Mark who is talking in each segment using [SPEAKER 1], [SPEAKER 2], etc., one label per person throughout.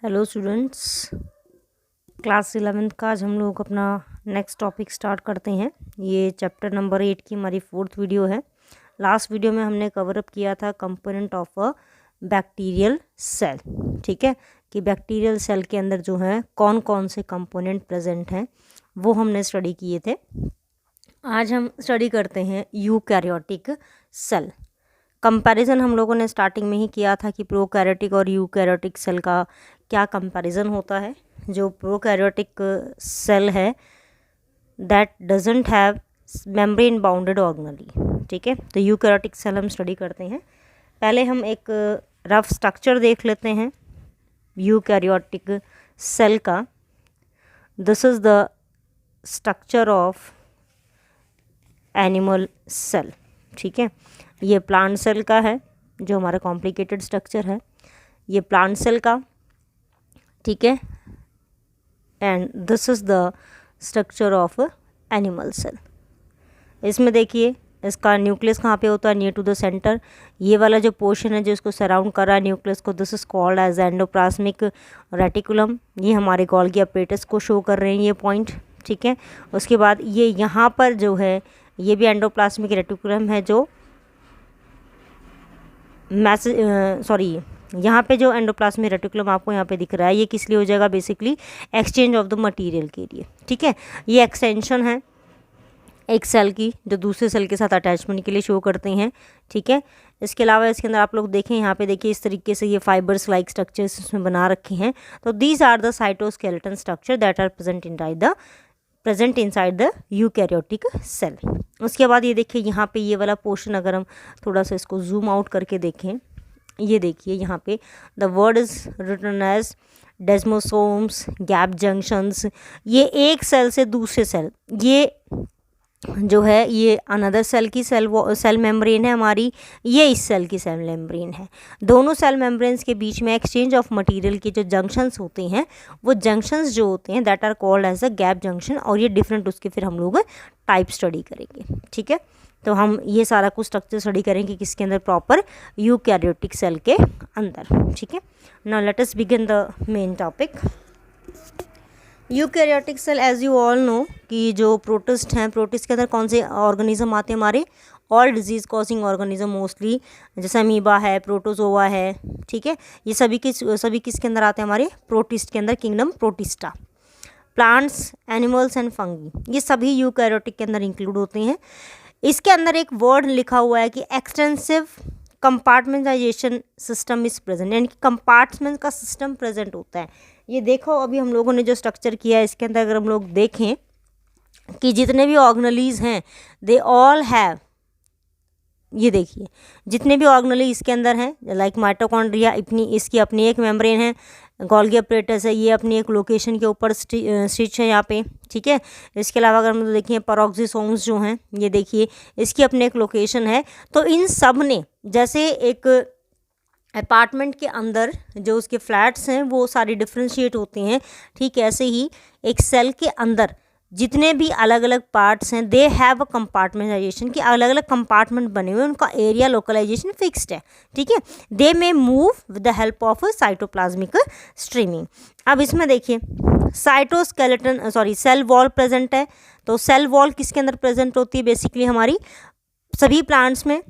[SPEAKER 1] Hello students, class 11th का आज हम लोग अपना नेक्स्ट टॉपिक स्टार्ट करते हैं। ये चैप्टर नंबर 8 की हमारी 4th वीडियो है। लास्ट वीडियो में हमने कवर अप किया था component of a bacterial cell. ठीक है, कि बैक्टीरियल सेल के अंदर जो है कौन कौन से कंपोनेंट प्रेजेंट हैं वो हमने स्टडी किए थे। आज हम स्टडी करते हैं यूकैरियोटिक सेल। कंपैरिजन हम लोगों ने स्टार्टिंग में ही किया था कि प्रोकैरियोटिक और यूकैरियोटिक सेल का क्या कंपैरिजन होता है। जो प्रोकैरियोटिक सेल है that doesn't have membrane bounded organelle. ठीक है, तो यूकैरियोटिक सेल हम स्टडी करते हैं। पहले हम एक रफ स्ट्रक्चर देख लेते हैं यूकैरियोटिक सेल का। This is the structure of animal cell. ठीक है, ये प्लांट सेल का है जो हमारा कॉम्प्लिकेटेड स्ट्रक्चर है, ये प्लांट सेल का। ठीक है, and this is the structure of animal cell. इसमें देखिए इसका न्यूक्लियस कहाँ पे होता है, नियर टू द सेंटर। ये वाला जो पोर्शन है जो इसको सराउंड कर रहा है न्यूक्लियस को, this is called as endoplasmic reticulum. ये हमारे गोल्गी अपरेटस को शो कर रहे हैं ये पॉइंट। ठीक है, उसके बाद ये यहाँ पर जो है ये भी एंडोप्लाज्मिक रेटिकुलम है जो यहाँ पे जो एंडोप्लाज्मिक रेटिकुलम आपको यहाँ पे दिख रहा है ये किस लिए हो जाएगा, basically exchange of the material के लिए। ठीक है, ये एक्सटेंशन है एक सेल की जो दूसरे सेल के साथ अटैचमेंट के लिए शो करते हैं। ठीक है, इसके अलावा इसके अंदर आप लोग देखें यहाँ पे देखिए इस तरीके से ये फाइबर्स लाइक स्ट्रक्चर्स इसमें बना रखे हैं। तो these are the cytoskeleton structure that are present inside the eukaryotic cell. उसके बाद ये देखिए यहाँ पे ये वाला पोर्शन अगर हम थोड़ा सा इसको जूम आउट करके देखें, ये देखिए यहाँ पे the word is written as desmosomes, gap junctions. ये एक सेल से दूसरे सेल, ये जो है ये अनदर सेल की सेल मेम्ब्रेन है हमारी, ये इस सेल की सेल मेम्ब्रेन है। दोनों सेल मेम्ब्रेन्स के बीच में एक्सचेंज ऑफ मटेरियल के जो जंक्शंस होते हैं वो जंक्शंस जो होते हैं that are called as a gap junction. और ये डिफरेंट उसके फिर हम लोग टाइप स्टडी करेंगे। ठीक है, तो हम ये सारा कुछ स्ट्रक्चर स्टडी करेंगे किसके अंदर, प्रॉपर यूकैरियोटिक सेल के अंदर। ठीक है, now let us begin the main topic. Eukaryotic cell as you all know कि जो प्रोटिस्ट हैं, प्रोटिस्ट के अंदर कौन से ऑर्गेनिज्म आते हैं हमारे, all disease causing organism mostly, जैसे अमीबा है, प्रोटोजोआ है। ठीक है, ये सभी किसके अंदर आते हैं हमारे प्रोटिस्ट के अंदर, kingdom protista. Plants, animals and fungi ये सभी यूकैरियोटिक के अंदर इंक्लूड होते हैं। इसके अंदर एक वर्ड लिखा हुआ है कि एक्सटेंसिव कंपार्टमेंटाइजेशन सिस्टम इज प्रेजेंट, यानी कि कंपार्टमेंट का सिस्टम प्रेजेंट होता है। ये देखो अभी हम लोगों ने जो स्ट्रक्चर किया है इसके अंदर अगर हम लोग देखें कि जितने भी ऑर्गेनेलीज हैं दे ऑल हैव, ये देखिए जितने भी ऑर्गेनेली इसके अंदर हैं लाइक माइटोकॉन्ड्रिया इसकी अपनी एक मेम्ब्रेन है, गोल्गी अपरेटस है ये अपनी एक लोकेशन के ऊपर स्टिच है यहाँ पे। ठीक है, इसके अलावा अगर हम लोग देखें पेरोक्सिसोम्स जो हैं ये देखिए इसकी अपनी एक लोकेशन है। तो इन सब ने जैसे एक अपार्टमेंट के अंदर जो उसके फ्लैट्स हैं वो सारे डिफ्रेंशिएट होते हैं, ठीक ऐसे ही एक सेल के अंदर जितने भी अलग अलग पार्ट्स हैं दे हैव अ कंपार्टमेंटाइजेशन, की अलग अलग कंपार्टमेंट बने हुए, उनका एरिया लोकलाइजेशन फिक्स्ड है। ठीक है, they may move with the help of cytoplasmic streaming. अब इसमें देखिए साइटोस्केलेटन सेल वॉल प्रेजेंट है। तो सेल वॉल किसके अंदर प्रेजेंट होती है, बेसिकली हमारी सभी प्लांट्स में,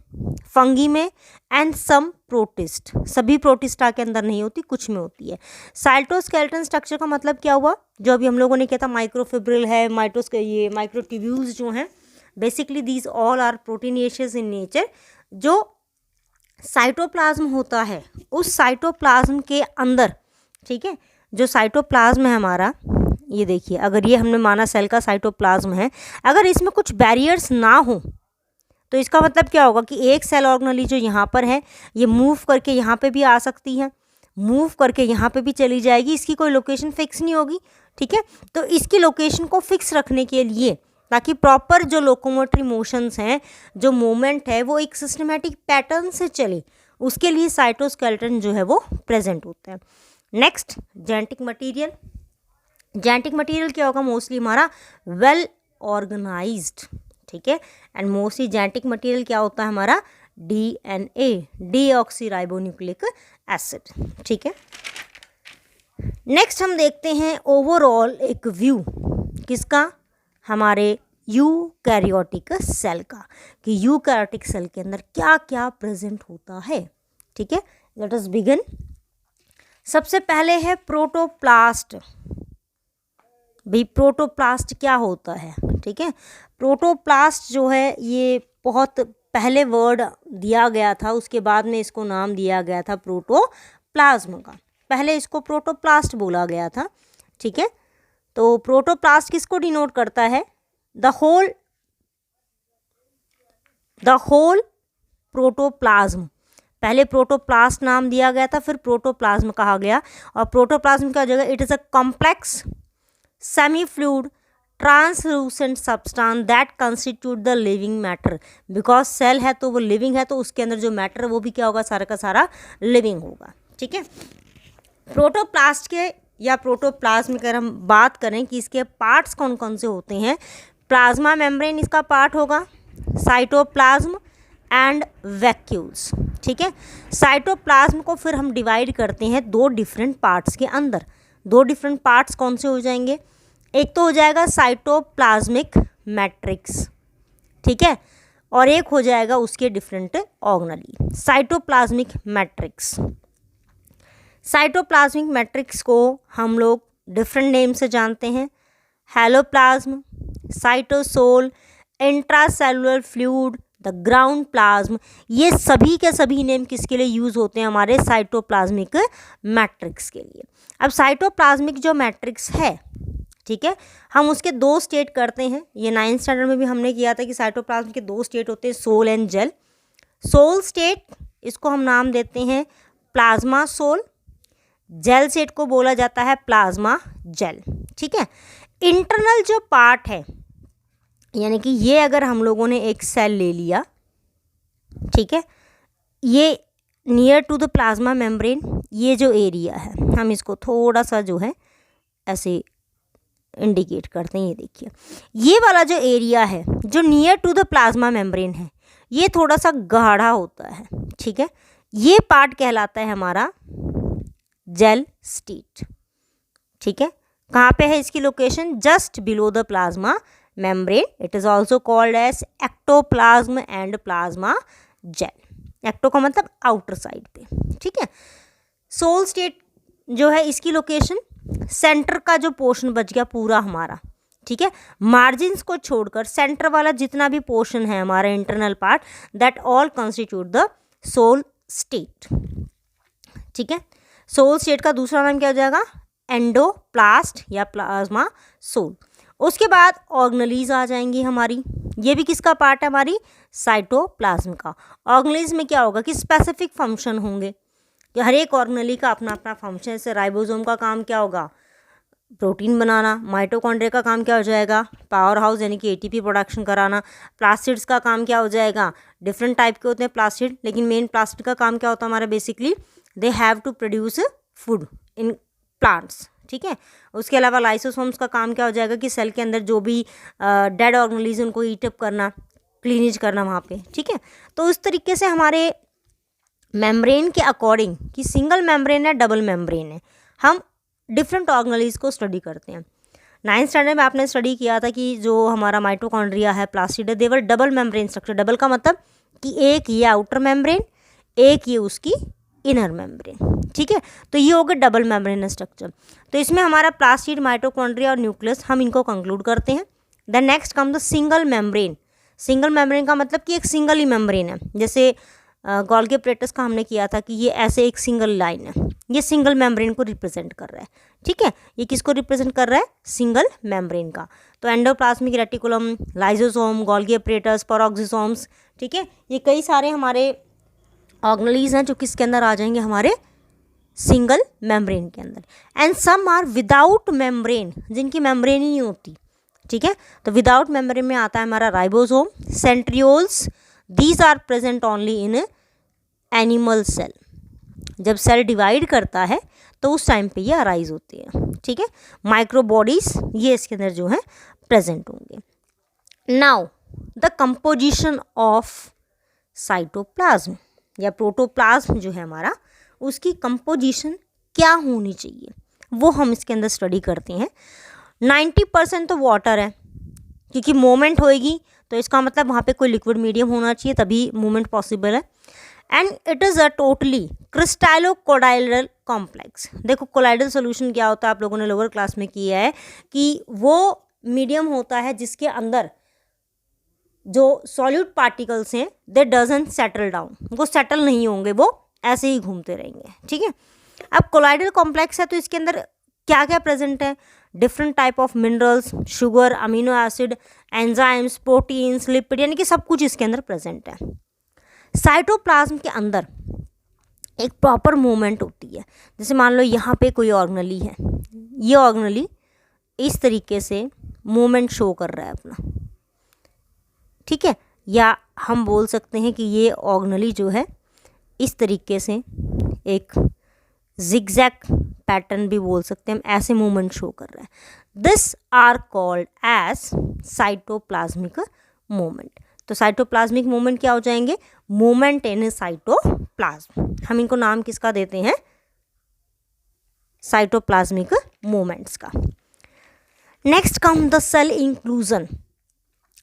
[SPEAKER 1] फंगी में एंड सम प्रोटिस्ट, सभी प्रोटिस्टा के अंदर नहीं होती, कुछ में होती है। साइटोस्केलेटन स्ट्रक्चर का मतलब क्या हुआ, जो अभी हम लोगों ने किया था माइक्रोफिब्रिल है, ये माइक्रोट्यूब्यूल्स जो हैं basically these all are proteinaceous in nature. जो साइटोप्लाज्म होता है उस साइटोप्लाज्म के अंदर, ठीक है, जो साइटोप्लाज्म है हमारा, ये देखिए अगर ये हमने माना सेल का साइटोप्लाज्म है, अगर इसमें कुछ बैरियर्स ना हो तो इसका मतलब क्या होगा कि एक सेल ऑर्गेनेली जो यहाँ पर है ये मूव करके यहाँ पे भी आ सकती है, मूव करके यहाँ पे भी चली जाएगी, इसकी कोई लोकेशन फिक्स नहीं होगी। ठीक है, तो इसकी लोकेशन को फिक्स रखने के लिए ताकि प्रॉपर जो लोकोमोटरी मोशंस हैं, जो मूवमेंट है वो एक सिस्टमेटिक पैटर्न से चले, उसके लिए साइटोस्केलेटन जो है वो प्रेजेंट होता है। Next genetic material. Genetic material क्या होगा, मोस्टली हमारा वेल ऑर्गेनाइज्ड। ठीक है, एंड मोस्टली जेनेटिक मटेरियल क्या होता है हमारा, DNA, डीऑक्सीराइबोन्यूक्लिक एसिड। ठीक है, नेक्स्ट हम देखते हैं ओवरऑल एक व्यू किसका, हमारे यूकैरियोटिक सेल का, कि यूकैरियोटिक सेल के अंदर क्या क्या प्रेजेंट होता है। ठीक है, लेट अस बिगिन। सबसे पहले है प्रोटोप्लास्ट। भाई प्रोटोप्लास्ट क्या होता है? ठीक है, प्रोटोप्लास्ट जो है ये बहुत पहले वर्ड दिया गया था, उसके बाद में इसको नाम दिया गया था प्रोटोप्लाज्म का। पहले इसको प्रोटोप्लास्ट बोला गया था। ठीक है, तो प्रोटोप्लास्ट किसको डिनोट करता है? The whole protoplasm. पहले प्रोटोप्लास्ट नाम दिया गया था, फिर प्रोटोप्लाज्म कहा गया। और प्रोटोप्लाज्म क्या जगह, it is a complex semi fluid translucent substance that constitute the living matter. Because cell है तो वो लिविंग है, तो उसके अंदर जो मैटर है वो भी क्या होगा, सारा का सारा लिविंग होगा। ठीक है, प्रोटोप्लास्ट के या प्रोटोप्लाज्म अगर हम बात करें कि इसके पार्ट्स कौन कौन से होते हैं, प्लाज्मा मेम्ब्रेन इसका पार्ट होगा, साइटोप्लाज्म एंड वैक्यूल्स। ठीक है, साइटोप्लाज्म को फिर हम डिवाइड करते हैं दो डिफरेंट पार्ट्स के अंदर। दो डिफरेंट पार्ट्स कौन से हो जाएंगे? एक तो हो जाएगा साइटोप्लाज्मिक मैट्रिक्स, ठीक है, और एक हो जाएगा उसके different organelle. Cytoplasmic matrix, cytoplasmic matrix को हम लोग डिफरेंट नेम से जानते हैं, hyaloplasm, cytosol, intracellular fluid, the ground plasm. ये सभी के सभी नेम किसके लिए यूज़ होते हैं? हमारे साइटोप्लाज्मिक मैट्रिक्स के लिए। अब साइटोप्लाज्मिक जो मैट्रिक्स है, ठीक है, हम उसके दो स्टेट करते हैं। ये 9th स्टैंडर्ड में भी हमने किया था कि साइटोप्लाज्म के दो स्टेट होते हैं, sol and gel. Sol state इसको हम नाम देते हैं प्लाज्मा सोल, जेल स्टेट को बोला जाता है प्लाज्मा जेल। ठीक है, इंटरनल जो पार्ट है, यानी कि ये अगर हम लोगों ने एक सेल ले लिया, ठीक है, ये near to the plasma membrane, ये जो एरिया है हम इसको थोड़ा सा जो है ऐसे इंडिकेट करते हैं। ये देखिए, ये वाला जो एरिया है जो near to the plasma membrane है, ये थोड़ा सा गाढ़ा होता है। ठीक है, ये पार्ट कहलाता है हमारा जेल स्टेट। ठीक है, कहाँ पे है इसकी location? Just below the plasma membrane. It is also called as ectoplasm and plasma gel. Ecto का मतलब आउटर साइड पे। ठीक है, सोल स्टेट जो है इसकी लोकेशन सेंटर का जो पोर्शन बच गया पूरा हमारा, ठीक है, मार्जिन्स को छोड़कर सेंटर वाला जितना भी पोर्शन है हमारा internal part, that all constitute the sol state. ठीक है, सोल स्टेट का दूसरा नाम क्या हो जाएगा? एंडोप्लास्ट या प्लाज्मा सोल। उसके बाद ऑर्गेनेलीज आ जाएंगी हमारी, ये भी किसका पार्ट है? हमारी साइटोप्लाज्म का। ऑर्गेनेलीज में क्या होगा कि स्पेसिफिक फंक्शन होंगे, कि हर एक ऑर्गेनेली का अपना अपना फंक्शन। जैसे राइबोसोम का काम क्या होगा? प्रोटीन बनाना। माइटोकॉन्ड्रिया का काम क्या हो जाएगा? पावर हाउस यानी कि एटीपी प्रोडक्शन कराना। प्लास्टिड्स का काम क्या हो जाएगा? डिफरेंट टाइप के होते हैं प्लास्टिड, लेकिन मेन प्लास्टिड का काम क्या होता है हमारा? Basically they have to produce food in plants. ठीक है, उसके अलावा लाइसोसोम्स का काम क्या हो जाएगा कि सेल के अंदर जो भी डेड ऑर्गेनेलीज उनको ईटअप करना, क्लीनेज करना वहाँ पे। ठीक है, तो इस तरीके से हमारे मेम्ब्रेन के अकॉर्डिंग कि सिंगल मेम्ब्रेन है, डबल मेम्ब्रेन है, हम डिफरेंट ऑर्गेनेलीज को स्टडी करते हैं। 9th स्टैंडर्ड में आपने स्टडी किया था कि जो हमारा माइटोकॉन्ड्रिया है, प्लास्टिड है, देवर डबल मेम्ब्रेन स्ट्रक्चर। डबल का मतलब कि एक ये आउटर मेम्ब्रेन, एक ये उसकी इनर मेम्ब्रेन। ठीक है, तो ये हो गया डबल मेम्ब्रेन स्ट्रक्चर। तो इसमें हमारा प्लास्टिड, माइटोकॉन्ड्रिया और न्यूक्लियस, हम इनको कंक्लूड करते हैं। Then next come the single membrane. Single membrane का मतलब कि एक सिंगल ही मेम्ब्रेन है। जैसे गोल्गी एपरेटस का हमने किया था कि ये ऐसे एक सिंगल लाइन है, ये सिंगल मेम्ब्रेन को रिप्रेजेंट कर रहा है। ठीक है, ये किसको रिप्रेजेंट कर रहा है? सिंगल मेम्ब्रेन का। तो endoplasmic reticulum, lysosome, Golgi apparatus, peroxisomes, ठीक है, ये कई सारे हमारे ऑर्गेनेलीज हैं जो किसके अंदर आ जाएंगे? हमारे सिंगल मेम्ब्रेन के अंदर। And some are without membrane, जिनकी मेम्ब्रेन ही नहीं होती। ठीक है, तो विदाउट मेम्ब्रेन में आता है हमारा ribosome, centrioles. These are present only in animal cell. जब सेल डिवाइड करता है तो उस टाइम पे ये अराइज होते हैं। ठीक है, माइक्रोबॉडीज ये इसके अंदर जो है प्रेजेंट होंगे। Now the composition of cytoplasm या प्रोटोप्लाज्म जो है हमारा, उसकी कंपोजिशन क्या होनी चाहिए? वो हम इसके अंदर स्टडी करते हैं। 90% तो वाटर है, क्योंकि मूवमेंट होएगी तो इसका मतलब वहाँ पे कोई लिक्विड मीडियम होना चाहिए, तभी मूवमेंट पॉसिबल है। And it is a totally crystallo colloidal complex. देखो कोलाइडल सोल्यूशन क्या होता है, आप लोगों ने लोअर क्लास में किया है कि वो मीडियम होता है जिसके अंदर जो सॉल्यूट पार्टिकल्स हैं दे डजंट सेटल डाउन, वो सेटल नहीं होंगे, वो ऐसे ही घूमते रहेंगे, ठीक है। अब कोलाइडल कॉम्प्लेक्स है तो इसके अंदर क्या क्या प्रेजेंट है, different type of minerals, sugar, amino acid, enzymes, proteins, lipid, यानी कि सब कुछ इसके अंदर प्रेजेंट है। साइटोप्लाज्म के अंदर एक प्रॉपर मूवमेंट होती है। जैसे मान लो यहाँ पे कोई ऑर्गेनेली है, ये ऑर्गेनेली इस तरीके से मूवमेंट शो कर रहा है अपना, ठीक है, या हम बोल सकते हैं कि ये ऑर्गेनेली जो है इस तरीके से एक जिगजैग पैटर्न भी बोल सकते हैं हम, ऐसे मूवमेंट शो कर रहा है। This are called as cytoplasmic movement. तो साइटोप्लाज्मिक मूवमेंट क्या हो जाएंगे, मूवमेंट इन साइटोप्लाज्म। हम इनको नाम किसका देते हैं, साइटोप्लाज्मिक मूवमेंट्स का। Next come the cell inclusion.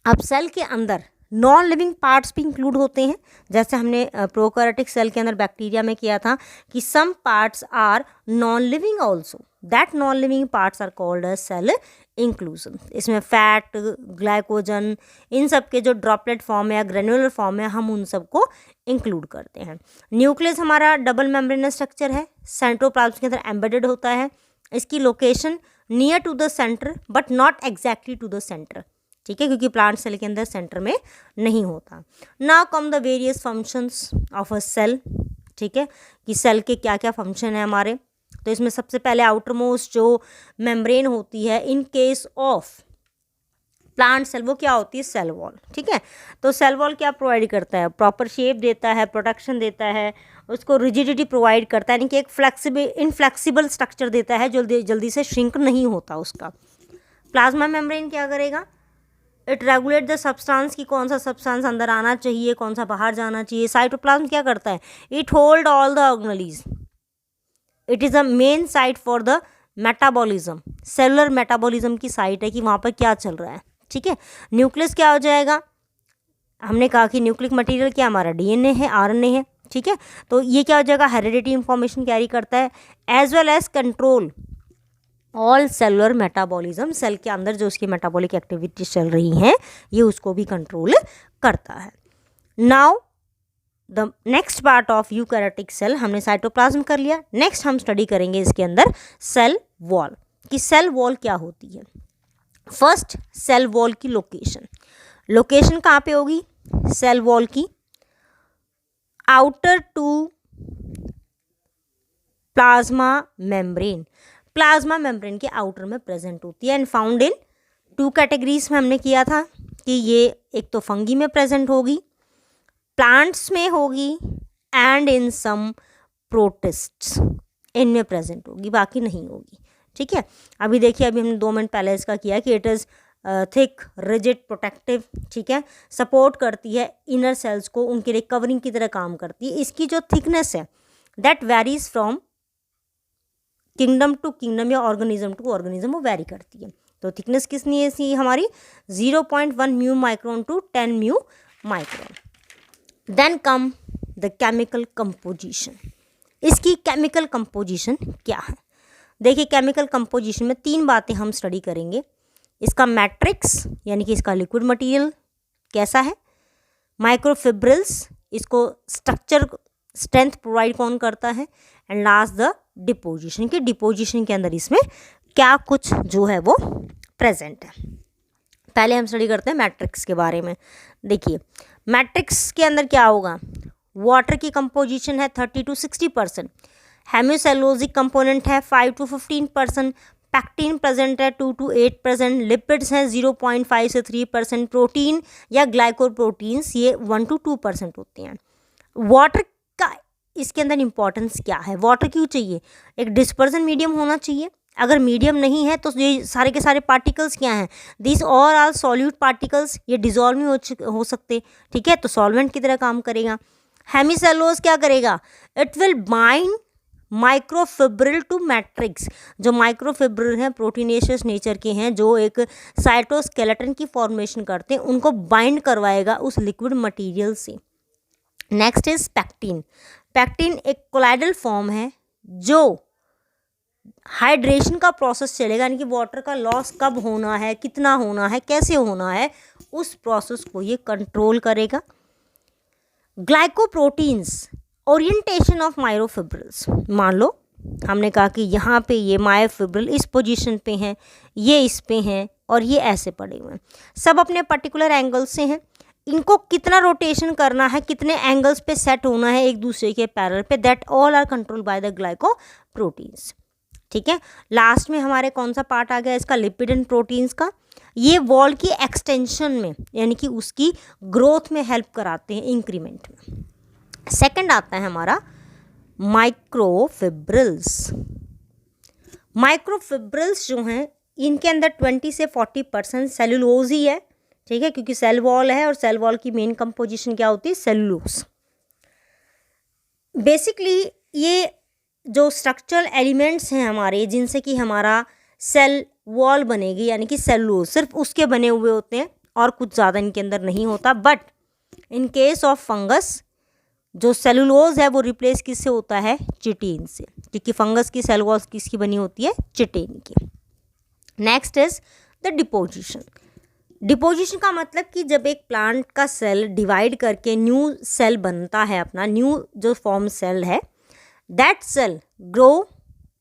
[SPEAKER 1] अब सेल के अंदर नॉन लिविंग पार्ट्स भी इंक्लूड होते हैं, जैसे हमने प्रोकैरियोटिक सेल के अंदर बैक्टीरिया में किया था कि some parts are non living also, that non living parts are called as cell inclusion. इसमें फैट, ग्लाइकोजन, इन सब के जो ड्रॉपलेट फॉर्म है या ग्रेनुलर फॉर्म है, हम उन सबको इंक्लूड करते हैं। न्यूक्लियस हमारा डबल मेम्ब्रेनस स्ट्रक्चर है, साइटोप्लाज्म के अंदर एम्बेडेड होता है। इसकी location near to the center but not exactly to the center, ठीक है, क्योंकि प्लांट सेल के अंदर सेंटर में नहीं होता। Now come the various functions of a cell, ठीक है, कि सेल के क्या क्या फंक्शन है हमारे। तो इसमें सबसे पहले आउटर मोस्ट जो मेम्ब्रेन होती है in case of plant cell, वो क्या होती है, सेल वॉल, ठीक है। तो सेल वॉल क्या प्रोवाइड करता है, प्रॉपर शेप देता है, प्रोटेक्शन देता है, उसको रिजिडिटी प्रोवाइड करता है, यानी कि एक इनफ्लेक्सिबल स्ट्रक्चर देता है, जो जल्दी से श्रिंक नहीं होता उसका। प्लाज्मा मेम्ब्रेन क्या करेगा, इट रेगुलेट द सब्सटेंस, कि कौन सा सब्सटेंस अंदर आना चाहिए, कौन सा बाहर जाना चाहिए। साइटोप्लाज्म क्या करता है, it hold all the organelles, it is a main site for the metabolism, cellular metabolism की साइट है कि वहाँ पर क्या चल रहा है, ठीक है। न्यूक्लियस क्या हो जाएगा, हमने कहा कि न्यूक्लिक मटेरियल क्या हमारा डीएनए है, आरएनए है, ठीक है। तो ये क्या हो जाएगा, हेरिडिटी इंफॉर्मेशन कैरी करता है, as well as control all cellular metabolism, cell के अंदर जो उसकी मेटाबॉलिक एक्टिविटीज चल रही हैं ये उसको भी कंट्रोल करता है। Now the next part of eukaryotic cell, हमने साइटोप्लाज्म कर लिया, नेक्स्ट हम स्टडी करेंगे इसके अंदर सेल वॉल, कि सेल वॉल क्या होती है। फर्स्ट, सेल वॉल की लोकेशन, लोकेशन कहाँ पे होगी सेल वॉल की, outer to plasma membrane, plasma membrane के आउटर में प्रेजेंट होती है, and found in two categories में हमने किया था कि ये एक तो फंगी में प्रेजेंट होगी, प्लांट्स में होगी, एंड इन सम प्रोटिस्ट्स, इनमें प्रेजेंट होगी, बाकी नहीं होगी, ठीक है। अभी देखिए, अभी हमने 2 मिनट पहले इसका किया कि it is thick, rigid, protective, ठीक है, सपोर्ट करती है इनर सेल्स को, उनकी रिकवरिंग की तरह काम करती है। इसकी जो थिकनेस है that varies from kingdom to kingdom या ऑर्गेनिज्म टू ऑर्गेनिज्म, वो वेरी करती है। तो थिकनेस कितनी है इसकी हमारी 0.1 mu micron to 10 mu micron. Then come the chemical composition, इसकी केमिकल कंपोजिशन क्या है। देखिए, केमिकल कंपोजिशन में 3 बातें हम स्टडी करेंगे। इसका मैट्रिक्स, यानी कि इसका लिक्विड मटेरियल कैसा है, माइक्रोफिब्रिल्स, इसको स्ट्रक्चर स्ट्रेंथ प्रोवाइड कौन करता है, एंड लास्ट द डिपोजिशन, की डिपोजिशन के अंदर इसमें क्या कुछ जो है वो प्रेजेंट है। पहले हम स्टडी करते हैं मैट्रिक्स के बारे में। देखिए, मैट्रिक्स के अंदर क्या होगा, वाटर की कंपोजिशन है 30 to 60%, हेमिसेलुलोजिक कंपोनेंट है 5 to 15%, पैक्टिन प्रेजेंट है 2 to 8%, लिपिड्स हैं 0.5 से 3%, प्रोटीन या ग्लाइकोप्रोटीन्स ये 1 to 2% होते हैं। वाटर का इसके अंदर इंपॉर्टेंस क्या है, वाटर क्यों चाहिए, एक डिस्पर्सन मीडियम होना चाहिए। अगर मीडियम नहीं है तो ये सारे के सारे पार्टिकल्स क्या हैं, दिस और आर सॉल्यूट पार्टिकल्स, ये डिजॉल्व नहीं हो सकते, ठीक है, तो सॉल्वेंट की तरह काम करेगा। हेमिसेलुलोज क्या करेगा, it will bind microfibril to matrix. जो माइक्रोफिब्रिल हैं प्रोटीनेशियस नेचर के हैं, जो एक साइटोस्केलेटन की फॉर्मेशन करते हैं, उनको बाइंड करवाएगा उस लिक्विड मटेरियल से। Next is pectin. पैक्टिन एक कोलाइडल फॉर्म है जो हाइड्रेशन का प्रोसेस चलेगा, यानी कि वाटर का लॉस कब होना है, कितना होना है, कैसे होना है, उस प्रोसेस को ये कंट्रोल करेगा। Glycoproteins, orientation of myofibrils. मान लो हमने कहा कि यहाँ पे ये मायोफिब्रिल इस पोजीशन पे हैं, ये इस पे हैं और ये ऐसे पड़े हुए हैं, सब अपने पर्टिकुलर एंगल से हैं। इनको कितना रोटेशन करना है, कितने एंगल्स पे सेट होना है एक दूसरे के पैरेलल पे, that all are control by the glycoproteins. ठीक है, लास्ट में हमारे कौन सा पार्ट आ गया इसका, लिपिड एंड प्रोटीन्स का। ये वॉल की एक्सटेंशन में यानी कि उसकी ग्रोथ में हेल्प कराते हैं, इंक्रीमेंट में। सेकंड आता है हमारा माइक्रोफिब्रिल्स। माइक्रोफिब्रिल्स जो हैं इनके अंदर 20 से 40% सेलुलोज ही है। ठीक है, क्योंकि सेल वॉल है और सेल वॉल की मेन कंपोजिशन क्या होती है, सेलुलोज। बेसिकली ये जो स्ट्रक्चरल एलिमेंट्स हैं हमारे, जिनसे कि हमारा सेल वॉल बनेगी, यानी कि सेलुलोज सिर्फ उसके बने हुए होते हैं और कुछ ज़्यादा इनके अंदर नहीं होता। But in case of fungus जो सेलुलोज है वो रिप्लेस किससे होता है, चिटिन से, क्योंकि फंगस की सेल वॉल किसकी बनी होती है, चिटिन की। Next is the deposition. Deposition का मतलब कि जब एक प्लांट का सेल डिवाइड करके न्यू सेल बनता है, अपना न्यू जो फॉर्म सेल है, that cell grow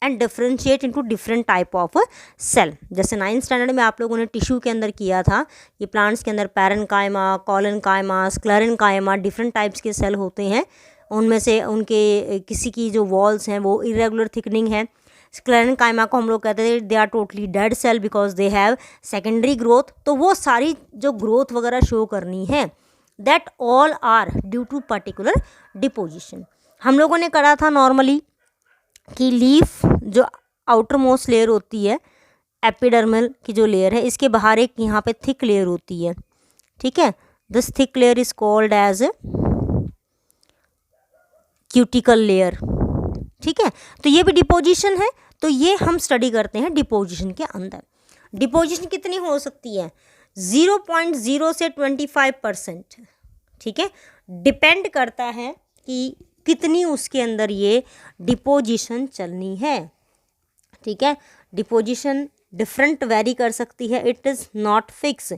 [SPEAKER 1] and differentiate into different type of cell. जैसे 9th स्टैंडर्ड में आप लोगों ने टिश्यू के अंदर किया था कि प्लांट्स के अंदर parenchyma, collenchyma, sclerenchyma, different types के सेल होते हैं। उनमें से उनके किसी की जो वॉल्स हैं वो इरेगुलर थिकनिंग है। स्क्लेरेन्काइमा को हम लोग कहते थे they are totally dead cell because they have secondary growth. तो वो सारी जो ग्रोथ वगैरह शो करनी है, that all are due to particular deposition. हम लोगों ने करा था नॉर्मली कि लीफ जो आउटर मोस्ट लेयर होती है, एपिडर्मल की जो लेयर है, इसके बाहर एक यहाँ पे थिक लेयर होती है। ठीक है, this thick layer is called as cuticle layer. ठीक है, तो ये भी डिपोजिशन है, तो ये हम स्टडी करते हैं डिपोजिशन के अंदर। डिपोजिशन कितनी हो सकती है, 0.0 से 25%। ठीक है, डिपेंड करता है कि कितनी उसके अंदर ये डिपोजिशन चलनी है। ठीक है, डिपोजिशन डिफरेंट वेरी कर सकती है, इट इज़ नॉट फिक्स।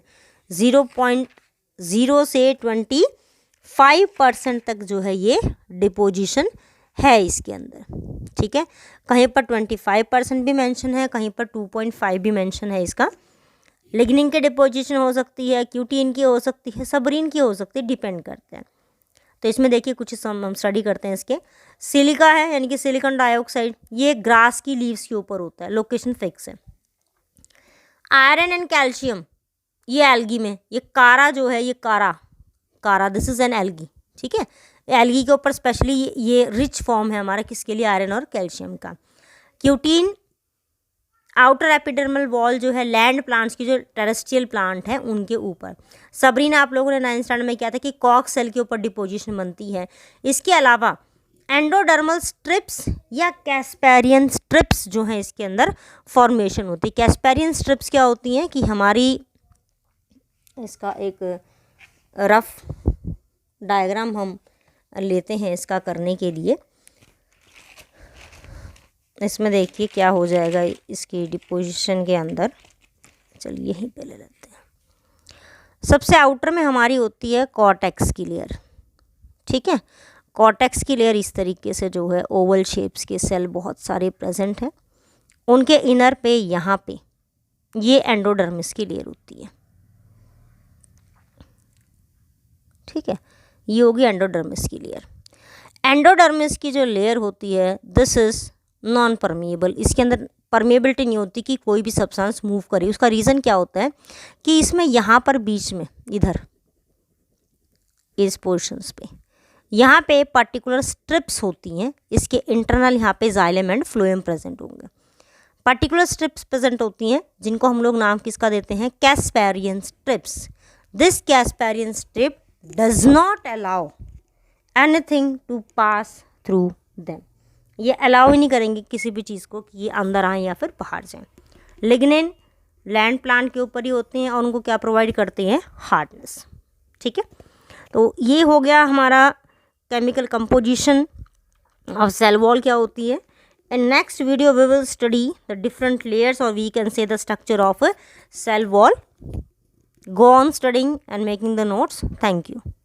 [SPEAKER 1] 0.0 से 25% तक जो है ये डिपोजिशन है इसके अंदर। ठीक है, कहीं पर 25% भी मेंशन है, कहीं पर 2.5 भी मेंशन है इसका। लिग्निन की डिपोजिशन हो सकती है, क्यूटीन की हो सकती है, सबरीन की हो सकती है, डिपेंड करते हैं। तो इसमें देखिए कुछ हम स्टडी करते हैं इसके। सिलिका है यानी कि सिलिकॉन डाइऑक्साइड, ये ग्रास की लीव्स के ऊपर होता है, लोकेशन फिक्स है। आयरन एंड कैल्शियम ये एल्गी में, ये कारा जो है, ये कारा दिस इज एन एल्गी। ठीक है, एल्गी के ऊपर स्पेशली ये रिच फॉर्म है हमारा, किसके लिए, आयरन और कैल्शियम का। क्यूटीन आउटर एपिडर्मल वॉल जो है लैंड प्लांट्स की, जो टेरेस्ट्रियल प्लांट है उनके ऊपर। सबरीन आप लोगों ने 9th स्टैंडर्ड में किया था कि कॉक सेल के ऊपर डिपोजिशन बनती है। इसके अलावा एंडोडर्मल स्ट्रिप्स या कैस्पेरियन स्ट्रिप्स जो हैं इसके अंदर फॉर्मेशन होती है। कैस्पेरियन स्ट्रिप्स क्या होती हैं कि हमारी, इसका एक रफ डायग्राम हम लेते हैं इसका करने के लिए। इसमें देखिए क्या हो जाएगा इसकी डिपोजिशन के अंदर। चलिए यहीं पे ले लेते हैं। सबसे आउटर में हमारी होती है कॉर्टेक्स की लेयर। ठीक है, कॉर्टेक्स की लेयर इस तरीके से जो है ओवल शेप्स के सेल बहुत सारे प्रेजेंट हैं। उनके इनर पे यहाँ पे ये एंडोडर्मिस की लेयर होती है। ठीक है, ये होगी एंडोडर्मिस की लेयर। एंडोडर्मिस की जो लेयर होती है दिस इज नॉन परमिएबल। इसके अंदर परमिएबिलिटी नहीं होती कि कोई भी सब्सटेंस मूव करे। उसका रीज़न क्या होता है कि इसमें यहाँ पर बीच में इधर इस पोर्शंस पे यहाँ पे पर्टिकुलर स्ट्रिप्स होती हैं। इसके इंटरनल यहाँ पे जाइलम एंड फ्लोएम प्रेजेंट होंगे। पर्टिकुलर स्ट्रिप्स प्रेजेंट होती हैं जिनको हम लोग नाम किसका देते हैं, Casparian strips. This Casparian strip does not allow anything to pass through them. ये अलाउ ही नहीं करेंगे किसी भी चीज़ को कि ये अंदर आए या फिर बाहर जाएं। लिग्निन लैंड प्लांट के ऊपर ही होते हैं और उनको क्या प्रोवाइड करते हैं, हार्डनेस। ठीक है, तो ये हो गया हमारा chemical composition of cell wall क्या होती है। In next video we will study the different layers, or we can say the structure of a cell wall. Go on studying and making the notes. Thank you.